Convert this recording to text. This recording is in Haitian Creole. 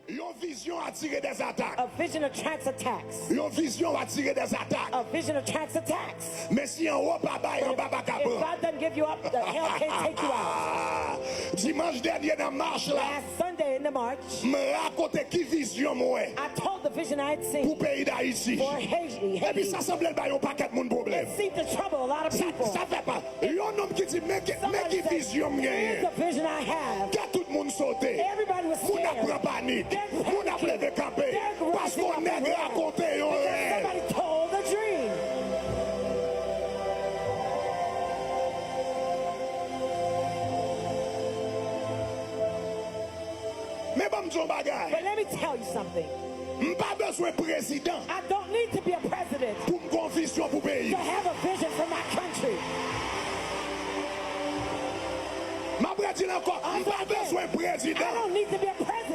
Yon vizyon attire des attaques. A vision attracts attacks. Yon vizyon attire des attaques. A vision attracts attacks. Mais si en haut pas bail, en bas pas If capable. God doesn't give you up, the hell can't take you out. Dimanche dernier dans marche là, Last Sunday in the march, me raconte qui vision moi I told the vision I had seen pour pays d'Haïti. for Haiti. Et puis ça semble ba yon paquet moun problème. It seemed to trouble a lot of people. Ça fait pas. Yon homme qui dit mais qui Somebody said, vision me here's gagne. the vision I have. Que tout le monde sauté. Everybody was Moun a scared. pris panique. They're Moun a levé campé. They're Parce rising qu'on up est and running. raconté yon Because rêve. somebody told a dream. Mais bon m'don bagay. But let me tell you something. M'pas besoin président I don't need to be a president pour m'gon vision pour pays. to have a vision for my country. M'a dit encore, m'pas besoin président. I don't need to be a president